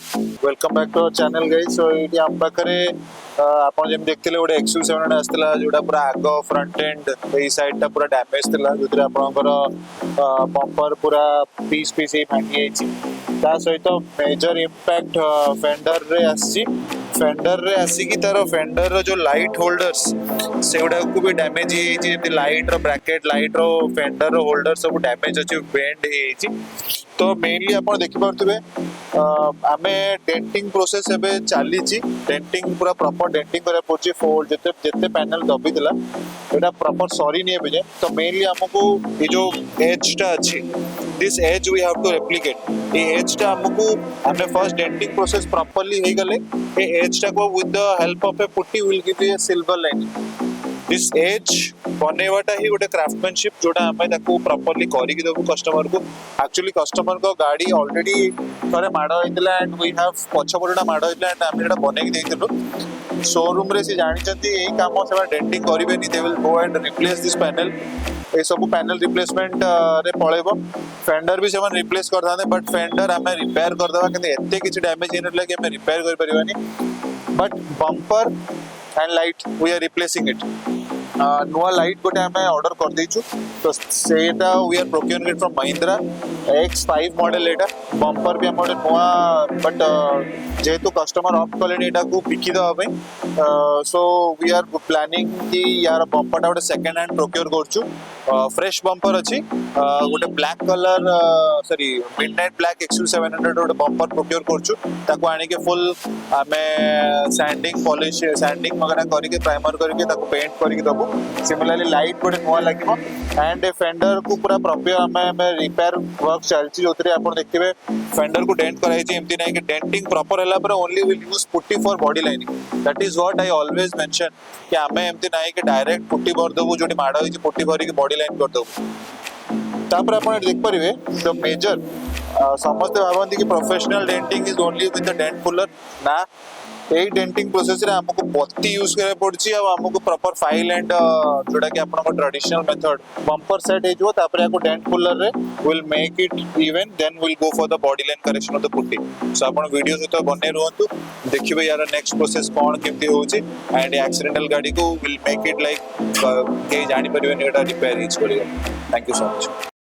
Welcome back to our channel guys. So ये हम पाखरे आपण जेम देखथिले गोटे XUV700 आस्थिला जोटा पूरा आग फ्रंट एंड ए साइड टा पूरा डैमेज थिला जोतरे आपनकर बम्पर पूरा पीस पीस ही भांगी जाइछि। ता सहित मेजर इंपैक्ट फेंडर रे आसी फेंडर रे आसी की तार फेंडर रो जो लाइट होल्डर्स सेगुडा को भी डैमेज ही जाइछि। जेते लाइट रो ब्रैकेट लाइट रो फेंडर रो होल्डर सब डैमेज अछि, बेंड ही जाइछि। तो मेनली आप देखी पारे आम डेंटिंग प्रोसेस एबे चली डेंटिंग पूरा प्रॉपर डेंटिंग करा पड़छि। फोल्ड जिते जिते पैनल दबी दिला एटा प्रॉपर सॉरी नहीं एबे। तो मेनली हमको ये जो एज टा अछि this edge we have to replicate. ये एज टा हमको हमें फर्स्ट डेंटिंग प्रोसेस प्रॉपर्ली हे गले ये एज टा को with the help of a putty will give you a silver lining. This edge बनवाटा ही गोटे क्राफ्टमैनशिप जोटा आम प्रॉपर्ली करिक देबू कस्टमर को। एक्चुअली कस्टमर को गाड़ी ऑलरेडी थोड़े माड़ होता एंड वी हैव पछपटा माड़ होता एंड आम एटा बनई देइथिलु शोरूम रे। से जानिचंती एही काम से डेंटिंग करिवेनी, they will go and replace this panel. ये सब पैनल रिप्लेसमेंट रे पळेबो। फेंडर भी सेवन रिप्लेस कर थाने बट फेंडर आम रिपेयर कर देबा कि एते किछि डैमेज हेनला कि आम रिपेयर कर परिबानी। But bumper and light we are replacing it. नुआ लाइट गोटे आम ऑर्डर कर देइछु। तो सेटा we are procuring it from Mahindra X5 model. एटा बम्पर भी आम गोटे नुआ बट जेहेतु कस्टमर ऑफ कले एटा को बिकी देबा सो वी आर प्लानिंग कि यार बम्परटा गोटे सेकेंड हैंड प्रोक्यूर करछु। फ्रेश बम्पर अच्छी गोटे black colour sorry midnight black XUV700 गोटे बम्पर प्रोक्यूर करछु। ताको आनी के फुल आमे सैंडिंग पॉलिश सैंडिंग वगैरह करके प्राइमर करके ताको पेंट करके दबु। सिमिलरली लाइट गोटे नुआ लागिबो एंड फेंडर को पूरा प्रॉपर आमे रिपेयर वर्क चलछि। जोतरे आपण देखिबे फेंडर को डेंट कराई छि। एमती नै कि डेंटिंग प्रॉपर हला पर only will use putty for body lining. That is what I always mention कि आमे एमती नै कि डायरेक्ट पुट्टी भर दबु जोटी माडा होई छि पुट्टी भरी के बॉडी लाइन कर दबु। तापर आपण देख परिबे द मेजर समस्त भावंती कि professional denting is only with the dent puller ना। यही डेंटिंग प्रोसेस रे हमको बत्ती यूज करे पड़छि आ हमको प्रॉपर फाइल एंड जोटा कि आपन ट्रेडिशनल मेथड बम्पर सेट हे जो तापर याको डेंट पुलर रे will make it even then will go for the body line correction of the putty. So आपन वीडियो सहित बने रहंतु देखिबे यार नेक्स्ट प्रोसेस कोन केमती होछि एंड एक्सीडेंटल गाड़ी को विल मेक इट लाइक के जानि परिबे एटा रिपेयर इज करियो। Thank you so much.